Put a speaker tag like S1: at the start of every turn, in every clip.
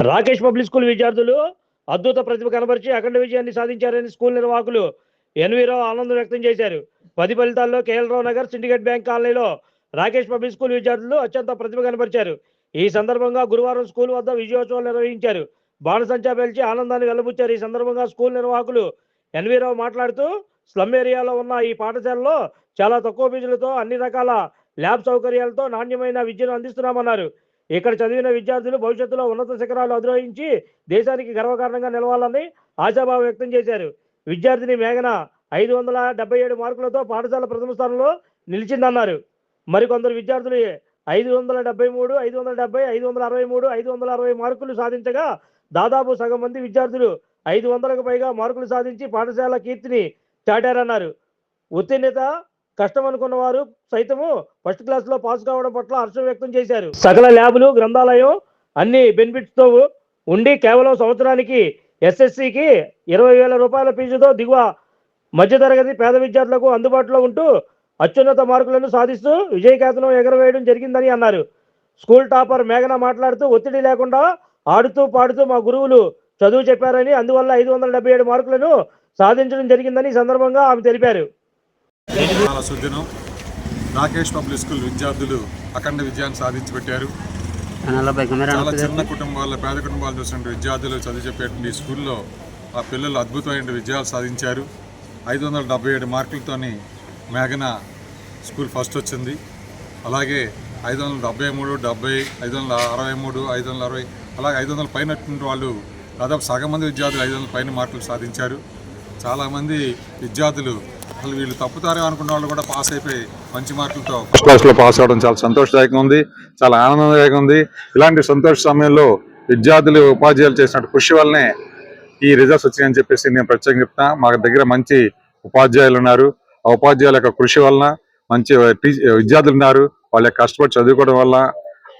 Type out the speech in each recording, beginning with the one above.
S1: Rakesh public school విద్యార్థులు అద్భుత ప్రతిభ కనబరిచి అఖండ విజయాన్ని సాధించారని స్కూల్ నిర్వాహకులు ఎన్వీరావు ఆనందం వ్యక్తం చేశారు. 10 ఫలితాల్లో కేఎల్ నగర్ సిండికేట్ బ్యాంక్ కాలనీలో రాకేష్ పబ్లిక్ స్కూల్ విద్యార్థులు అత్యంత ప్రతిభ కనబరిచారు. ఈ సందర్భంగా గురువారం స్కూల్ వద్ద విజయోత్సవాలు నిర్వహించారు. బాణసంచా పేల్చి ఆనందాన్ని వెల్లబుచ్చారు. ఈ సందర్భంగా స్కూల్ నిర్వాహకులు ఎన్వీరావు మాట్లాడుతూ స్లమ్ ఏరియాలో ఉన్న ఈ పాఠశాలలో చాలా తక్కువ ఫీజులతో అన్ని రకాల ల్యాబ్ సౌకర్యాలతో నాణ్యమైన విద్యను అందిస్తున్నామన్నారు. ఇక్కడ చదివిన విద్యార్థులు భవిష్యత్తులో ఉన్నత శిఖరాలు అధిరోహించి దేశానికి గర్వకారణంగా నిలవాలని ఆశాభావం వ్యక్తం చేశారు. విద్యార్థిని మేఘన 577 మార్కులతో పాఠశాల ప్రథమ స్థానంలో నిలిచిందన్నారు. మరికొందరు విద్యార్థులు 573, 570, 563, 560 మార్కులు సాధించగా దాదాపు సగం మంది విద్యార్థులు 500కు పైగా మార్కులు సాధించి పాఠశాల కీర్తిని చాటారన్నారు. ఉత్తీర్ణత కష్టం అనుకున్న వారు సైతము ఫస్ట్ క్లాస్ లో పాస్ కావడం పట్ల హర్షం వ్యక్తం చేశారు. సకల ల్యాబులు, గ్రంథాలయం అన్ని బెనిఫిట్స్ తో ఉండి కేవలం సంవత్సరానికి ఎస్ఎస్సికి 20,000 రూపాయల ఫీజుతో దిగువ మధ్యతరగతి పేద విద్యార్థులకు అందుబాటులో ఉంటూ అత్యున్నత మార్కులను సాధిస్తూ విజయకేతనం ఎగరవేయడం జరిగిందని అన్నారు. స్కూల్ టాపర్ మేఘన మాట్లాడుతూ ఒత్తిడి లేకుండా ఆడుతూ పాడుతూ మా గురువులు చదువు చెప్పారని అందువల్ల 577 మార్కులను సాధించడం జరిగిందని సందర్భంగా ఆమె తెలిపారు.
S2: చాలా సుదినం. రాకేష్ పబ్లిక్ స్కూల్ విద్యార్థులు అఖండ విజయాన్ని సాధించి పెట్టారు. చాలా చిన్న కుటుంబాల పేద కుటుంబాలు చూసిన విద్యార్థులు చదువు చెప్పేటువంటి స్కూల్లో ఆ పిల్లలు అద్భుతమైన విజయాలు సాధించారు. 577 మార్కులతోని మేఘన స్కూల్ ఫస్ట్ వచ్చింది. అలాగే 573, 70, 563, 560 అలాగే 500 పైన వాళ్ళు దాదాపు సగం మంది విద్యార్థులు 500 పైన మార్కులు సాధించారు. చాలామంది విద్యార్థులు అసలు వీళ్ళు తప్పుతారే అనుకున్న వాళ్ళు కూడా పాస్ అయిపోయి మంచి మార్కులతో ఫస్ట్ క్లాస్లో పాస్ అవ్వడం చాలా సంతోషదాయకంగా ఉంది, చాలా ఆనందదాయకంగా ఉంది. ఇలాంటి సంతోష సమయంలో విద్యార్థులు ఉపాధ్యాయులు చేసినట్టు కృషి వల్లనే ఈ రిజల్ట్స్ వచ్చాయని చెప్పేసి నేను ప్రత్యేకంగా చెప్తున్నా. మా దగ్గర మంచి ఉపాధ్యాయులు ఉన్నారు. ఆ ఉపాధ్యాయుల యొక్క కృషి వలన మంచి విద్యార్థులు ఉన్నారు. వాళ్ళ కష్టపడి చదువుకోవడం వల్ల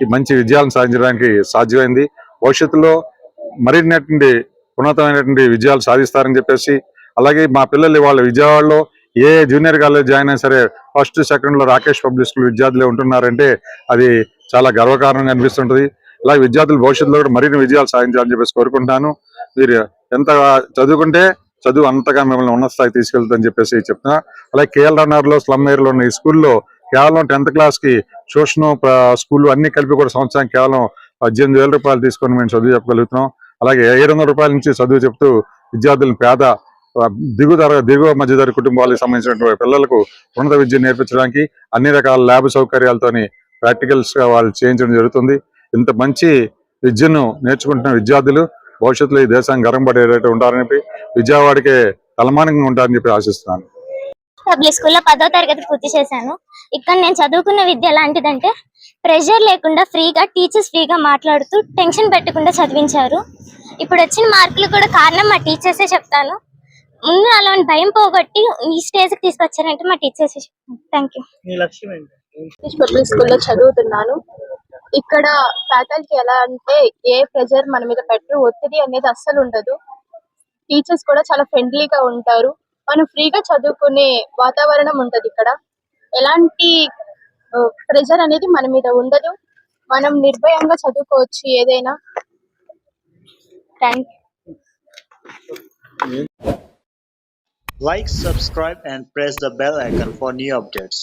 S2: ఈ మంచి విజయాలను సాధించడానికి సాధ్యమైంది. భవిష్యత్తులో మరిన్ని ఉన్నతమైనటువంటి విజయాలు సాధిస్తారని చెప్పేసి, అలాగే మా పిల్లలు వాళ్ళ విజయవాడలో ఏ జూనియర్ కాలేజ్ జాయిన్ అయినా సరే ఫస్ట్ సెకండ్లో రాకేష్ పబ్లిక్ స్కూల్ విద్యార్థులే ఉంటున్నారంటే అది చాలా గర్వకారణంగా అనిపిస్తుంటుంది. అలాగే విద్యార్థులు భవిష్యత్తులో కూడా మరిన్ని విజయాలు సాధించాలని చెప్పేసి కోరుకుంటున్నాను. మీరు ఎంత చదువుకుంటే చదువు అంతగా మిమ్మల్ని ఉన్నత స్థాయికి తీసుకెళ్తుందని చెప్పేసి చెప్తున్నా. అలాగే కేఎల్ నగర్లో స్లమ్ ఏరియాలో ఉన్న ఈ స్కూల్లో కేవలం 10th క్లాస్కి ట్యూషన్ స్కూల్ అన్ని కలిపి కూడా సంవత్సరానికి కేవలం 18,000 రూపాయలు తీసుకొని మేము చదువు చెప్పగలుగుతున్నాం. అలాగే 700 రూపాయల నుంచి చదువు చెప్తూ విద్యార్థులను పేద దిగువ మధ్యతరగతి కుటుంబాలకు సంబంధించినటువంటి పిల్లలకు ఉన్నత విద్య నేర్పించడానికి అన్ని రకాల ల్యాబ్ సౌకర్యాలతోని ప్రాక్టికల్స్ గా వాళ్ళు చేయించడం జరుగుతుంది. ఇంత మంచి విద్యను నేర్చుకుంటున్న విద్యార్థులు భవిష్యత్తులో ఈ దేశానికి గర్వపడేటట్టు ఉంటారని చెప్పి, విజయవాడకే తలమానంగా ఉంటారని చెప్పి ఆశిస్తున్నాను.
S3: పబ్లిక్ స్కూల్లో 10వ తరగతి పూర్తి చేశాను. ఇక్కడ నేను చదువుకున్న విద్య ఎలాంటిదంటే ప్రెషర్ లేకుండా ఫ్రీగా టీచర్స్ ఫ్రీగా మాట్లాడుతూ టెన్షన్ పెట్టకుండా చదివించారు. ఇప్పుడు వచ్చిన మార్కులు కూడా కారణం మా టీచర్సే చెప్తాను. ముందు అలాంటి భయం పోగొట్టి ఈ స్టేజ్కి తీసుకొచ్చారంటే మా టీచర్స్. Thank you.
S4: పబ్లిక్ స్కూల్లో చదువుతున్నాను. ఇక్కడ ఫ్యాకల్టీ ఎలా అంటే ఏ ప్రెషర్ మన మీద పెట్టరు, ఒత్తిడి అనేది అస్సలు ఉండదు. టీచర్స్ కూడా చాలా ఫ్రెండ్లీగా ఉంటారు. మనం ఫ్రీగా చదువుకునే వాతావరణం ఉంటది ఇక్కడ. ఎలాంటి ప్రెషర్ అనేది మన మీద ఉండదు. మనం నిర్భయంగా చదువుకోవచ్చు ఏదైనా. Thank you.
S5: Like, subscribe and press the bell icon for new updates.